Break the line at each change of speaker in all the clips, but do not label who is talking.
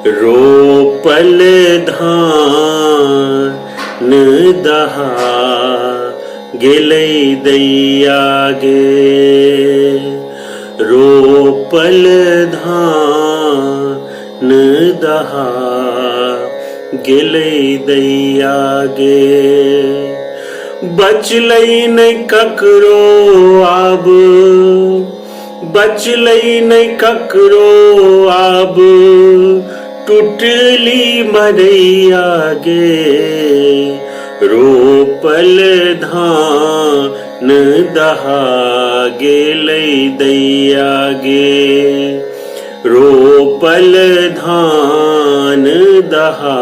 रोपल धान दहा गेलै दैया गे। रोपल धान दहा गेलै दैया गे। बचलै नै ककरो आब, बचलै नै ककरो आब, टूटली मरैया गे। रोपल धान दहा गेलै दैया गे। रोपल धान दहा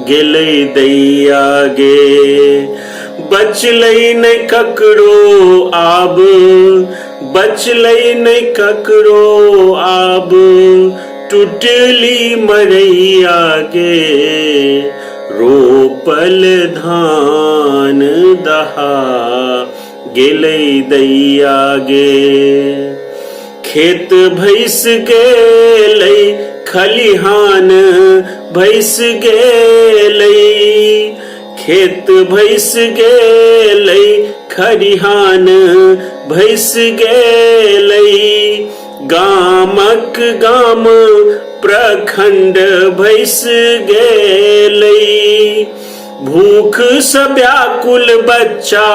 गेलै दैया गे। बचलै नै ककरो आब, बचलै नै ककरो आब, टूटली मरैया गे। रोपल धान दहा गेलै दैया गे। खेत भैस गेलै खलिहान भैस गेलै, खेत भैस गेलै खरिहान भैस गेलै। गामक गाम प्रखंड भैस गेलै। भूख सँ व्याकुल बच्चा,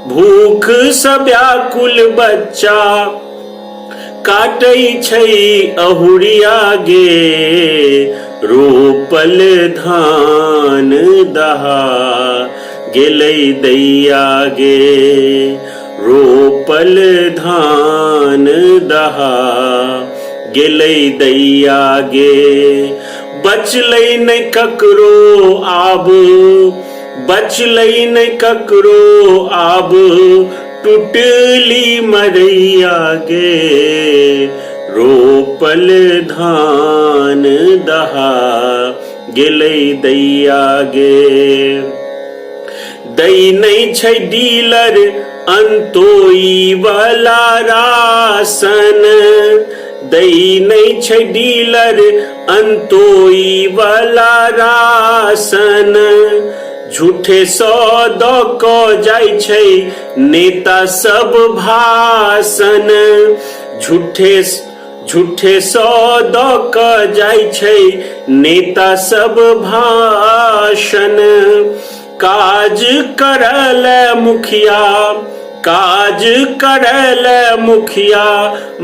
भूख सँ व्याकुल बच्चा, काटै छै अहुरिया गे। रोपल धान दहा गेलै दैया गे। रोपल धान दहा गेलै दैया गे। बचलै नै ककरो आब, बचलै नै ककरो आब, टूटली मरैया गे। रोपल धान दहा गेलै दैया गे। दै नै छै डीलर अंतोई वाला राशन, दै नै छै डीलर अंतोई वाला राशन। झूठे सौ दऽ कऽ जाइ छै नेता सब भाषण। झूठे झूठे सौ दऽ कऽ जाइ छै नेता सब भाषण। काज करल मुखिया, काज करल मुखिया,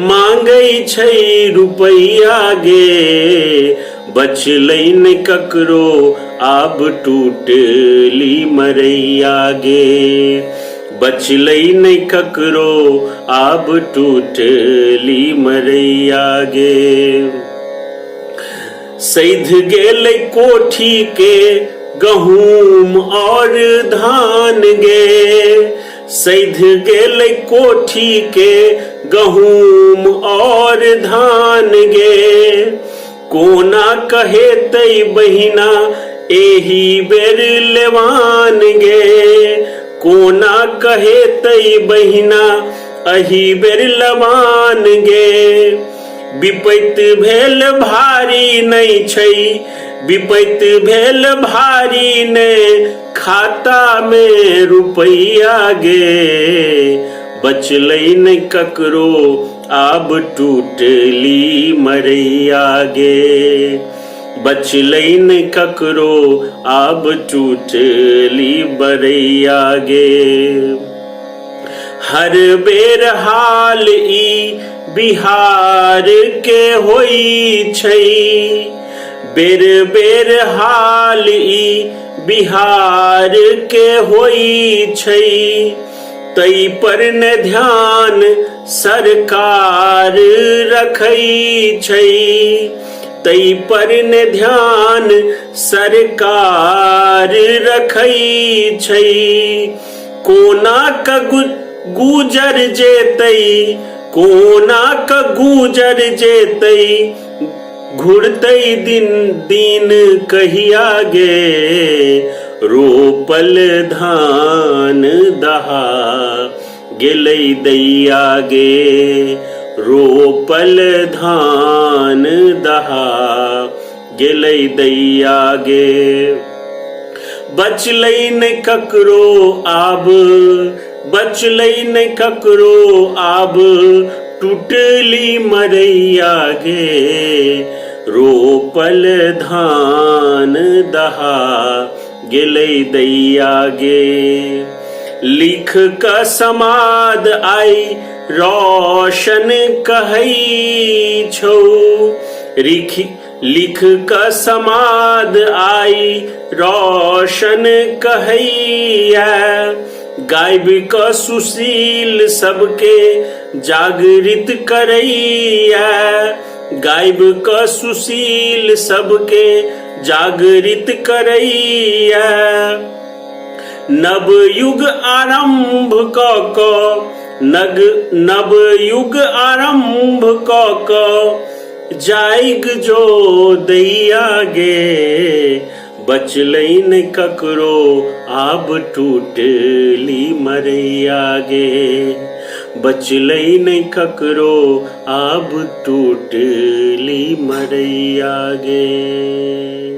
मांगै छै रुपैया गे। बचलै नै ककरो आब, टूटली मरैया गे। बचलै नै ककरो आब, टूटली मरैया गे। सैध गेलै कोठी के गहूम और धान गे। सैध गेलै कोठी के गहूम और धान गे। कोना कहेतै बहिना एही बेर लेवान गे। कोना कहेतै बहिना एही बेर लेवान गे। विपैत भेल भारी नै छै, विपैत भेल भारी ने खाता में रुपैया गे। बचलै नै ककरो आब, टूटली मरैया गे। बचलै नै ककरो आब, टूटली मरैया गे। हर बेर हाल ई बिहार के होई छै, बेर बेर हाल ई बिहार के होई छै। तै पर न ध्यान सरकार रखै छै, तै पर न ध्यान सरकार रखै छै। कोना क गुजर जेतै, कोना क गुजर जेतै, घुरतै दिन दिन कहिया गे। रोपल धान दहा गेलै दैया गे। रोपल धान दहा गेलै दैया गे। बचलै नै ककरो आब, बचलै नै ककरो आब, टूटली मरैया गे। रोपल धान दहा गेलै दैया गे। लिख क समाद आई रोशन कहै छौ, लिख क समाद आई रोशन कहैया। गायब क सुशील सबके जागृत करैया। गायब क सुशील सबके जागृत करैया। नव युग आरंभ क नव युग आरंभ क जाइग जो दैया गे। बचलै नै ककरो आब टूटली मरैया गे। बचलै नै ककरो आब टूटली मरैया गे।